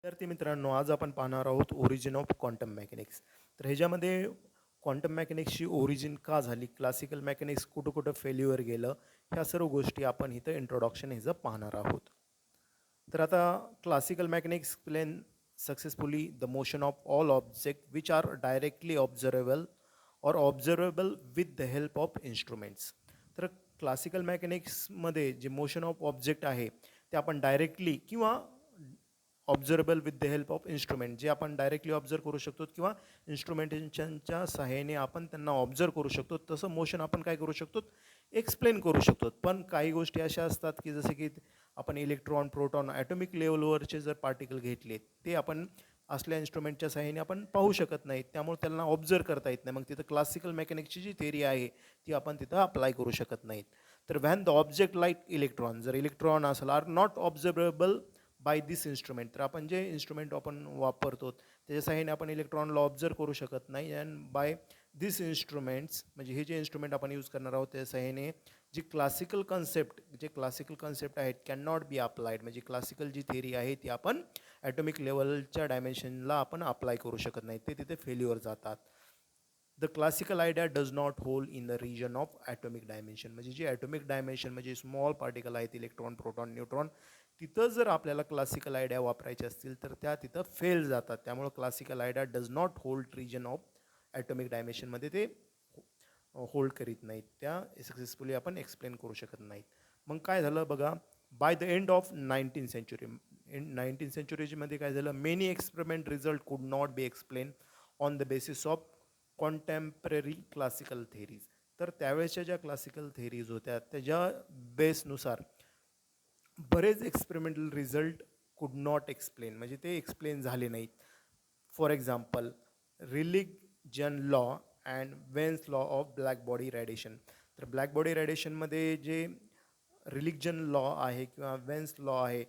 विद्यार्थी मित्रांनो, आज आपण पाहणार आहोत ओरिजिन ऑफ क्वांटम मेकॅनिक्स. तर ह्याच्यामध्ये क्वांटम मेकॅनिक्सची ओरिजिन का झाली, क्लासिकल मेकॅनिक्स कुठं कुठं फेल्युअर गेलं, ह्या सर्व गोष्टी आपण इथं इंट्रोडक्शन ह्याचं पाहणार आहोत. तर आता classical mechanics explain successfully the motion of all object which are directly observable or observable with the help of instruments. तर क्लासिकल मेकॅनिक्समध्ये जे मोशन ऑफ ऑब्जेक्ट आहे ते आपण डायरेक्टली किंवा observable with the help of instrument, जे आपण directly observe करू शकतो किंवा इन्स्ट्रुमेंटेशनच्या सहाय्याने आपण त्यांना ऑब्झर्व करू शकतो, तसं मोशन आपण काय करू शकतो, एक्सप्लेन करू शकतो. पण काही गोष्टी अशा असतात की जसे की आपण इलेक्ट्रॉन, प्रोटॉन, ॲटॉमिक लेवलवरचे जर पार्टिकल घेतले, ते आपण असल्या इन्स्ट्रुमेंटच्या सहाय्याने आपण पाहू शकत नाहीत, त्यामुळे त्यांना ऑब्झर्व करता येत नाही. मग तिथं क्लासिकल मेकॅनिक्सची जी थिअरी आहे ती आपण तिथं अप्लाय करू शकत नाहीत. तर when the object like electron, जर इलेक्ट्रॉन असेल, are not observable by this instrument, तर आपण जे इन्स्ट्रुमेंट आपण वापरतो त्याच्या सहाय्याने आपण इलेक्ट्रॉनला ऑब्झर्व करू शकत नाही. अँड बाय दिस इन्स्ट्रुमेंट्स, म्हणजे हे जे इन्स्ट्रुमेंट आपण यूज करणार आहोत त्या सहाय्याने जी क्लासिकल कन्सेप्ट आहेत कॅन नॉट बी अप्लाइड, म्हणजे क्लासिकल जी थिअरी आहे ती आपण ॲटॉमिक लेवलच्या डायमेन्शनला आपण अप्लाय करू शकत नाही, ते तिथे फेल्युअर जातात. The classical idea does not hold in the region of atomic dimension, म्हणजे जे ॲटॉमिक डायमेन्शन म्हणजे स्मॉल पार्टिकल आहेत, इलेक्ट्रॉन, प्रोटॉन, न्यूट्रॉन, तिथं जर आपल्याला क्लासिकल आयडिया वापरायचे असतील तर त्या तिथं फेल जातात. त्यामुळं classical idea does not hold region of atomic डायमेन्शनमध्ये ते होल्ड करीत नाहीत, त्या सक्सेसफुली आपण एक्सप्लेन करू शकत नाहीत. मग काय झालं बघा, by the end of 19th century, 19th centuryमध्ये काय झालं, मेनी एक्सपेरिमेंट रिझल्ट कुड not be explain on the basis of contemporary classical theories. तर त्यावेळेच्या ज्या क्लासिकल थेरीज होत्या त्याच्या बेसनुसार बरेच एक्सपेरिमेंटल रिझल्ट कुड नॉट एक्सप्लेन, म्हणजे ते एक्सप्लेन झाले नाहीत. For example, religion law and veins law of black body radiation. तर ब्लॅक बॉडी रेडिएशनमध्ये जे रिलिजन लॉ आहे किंवा वेन्स लॉ आहे,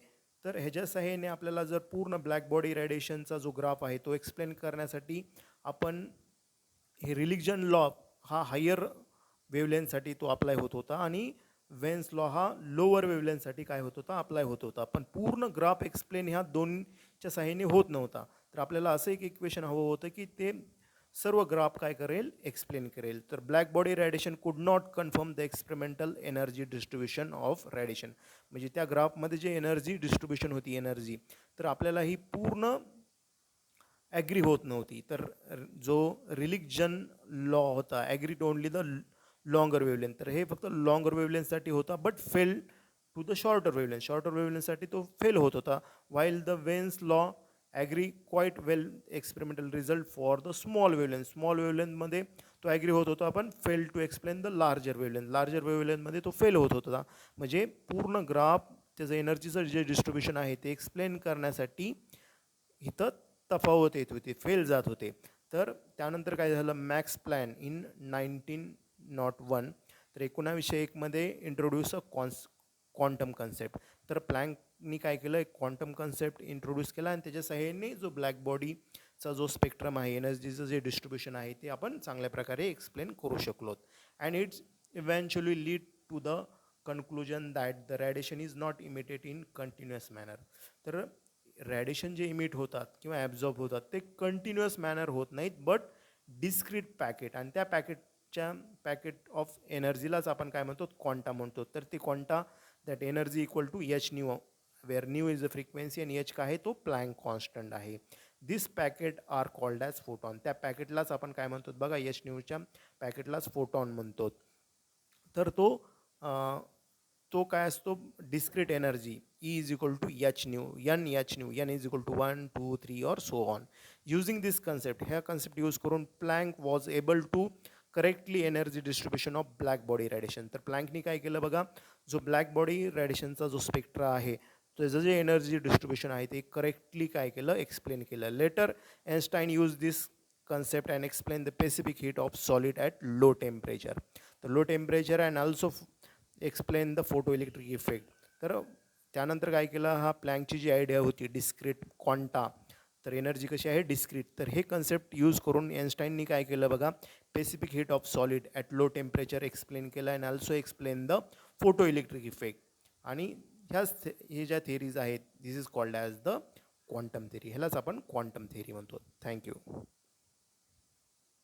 तर ह्याच्या सहाय्याने आपल्याला जर पूर्ण ब्लॅक बॉडी रेडिएशनचा जो ग्राफ आहे तो एक्सप्लेन करण्यासाठी आपण हे रिलिजन लॉ हा हायर वेवलेनसाठी तो अप्लाय होत होता आणि वेन्स लॉ हा लोअर वेवलेनसाठी काय होत होता, अप्लाय होत होता. पण पूर्ण ग्राफ एक्सप्लेन ह्या दोनच्या सहाय्याने होत नव्हता. तर आपल्याला असं एक इक्वेशन हवं होतं की ते सर्व ग्राफ काय करेल, एक्सप्लेन करेल. तर ब्लॅक बॉडी रेडिएशन कुड not confirm the experimental energy distribution of radiation, म्हणजे त्या ग्राफमध्ये जे एनर्जी डिस्ट्रीब्युशन होती, एनर्जी, तर आपल्याला ही पूर्ण ॲग्री होत नव्हती. तर जो रिलिजन लॉ होता agreed only the longer wavelength, तर हे फक्त लॉंगर वेवलेंथसाठी होता, but fail to the shorter वेवलेंथसाठी तो फेल होत होता. While the Wien's law agree quite well experimental result for the small वेवलेंथमध्ये तो ॲग्री होत होता, पण fail to explain the larger वेवलेंथमध्ये तो फेल होत होता. म्हणजे पूर्ण ग्राफ त्याचं एनर्जीचं जे डिस्ट्रीब्युशन आहे ते एक्सप्लेन करण्यासाठी इथं तफावत येत होती, फेल जात होते. तर त्यानंतर काय झालं, मॅक्स प्लॅन इन 1901, तर 1901मध्ये इंट्रोड्यूस अ क्वांटम कन्सेप्ट. तर प्लँकनी काय केलं, एक क्वांटम कन्सेप्ट इंट्रोड्यूस केला आणि त्याच्या सहाय्याने जो ब्लॅक बॉडीचा जो स्पेक्ट्रम आहे, एनर्जीचं जे डिस्ट्रीब्युशन आहे ते आपण चांगल्या प्रकारे एक्सप्लेन करू शकलो. And it's eventually lead to the conclusion that the radiation is not emitted in continuous manner. तर रॅडिएशन जे इमिट होतात किंवा ॲब्झॉर्ब होतात ते कंटिन्युअस मॅनर होत नाहीत, बट डिस्क्रीट पॅकेट, आणि त्या पॅकेट ऑफ एनर्जीलाच आपण काय म्हणतो, क्वांटा म्हणतो. तर ते quanta, that energy equal to h nu, where nu is the frequency आणि एच काय आहे, तो प्लँक कॉन्स्टंट आहे. This packet are called as photon. त्या पॅकेटलाच आपण काय म्हणतो बघा, एच न्यूच्या पॅकेटलाच फोटॉन म्हणतो. तर तो काय असतो, discrete energy E is equal to h nu, n is equal to 1, 2, 3 or so on. Using this concept, ह्या concept यूज करून Planck was able to correctly energy distribution of black body radiation. तर प्लँकनी काय केलं बघा, जो black body रेडिएशनचा जो spectra आहे त्याचं जे एनर्जी डिस्ट्रीब्युशन आहे ते करेक्टली काय केलं, एक्सप्लेन केलं. Later Einstein use this concept and explain the specific heat of solid at low temperature. तर low temperature and also explain the photo electric effect. तर त्यानंतर काय केलं, हा प्लँकची जी आयडिया होती डिस्क्रीट क्वांटा, तर एनर्जी कशी आहे, डिस्क्रीट, तर हे कन्सेप्ट यूज करून आइन्स्टाईननी काय केलं बघा, specific heat of solid at low temperature explain केलं and also explain the photo electric effect. आणि हे ज्या थेरीज आहेत, this is called as the quantum theory, ह्यालाच आपण क्वांटम थेरी म्हणतो. थँक्यू.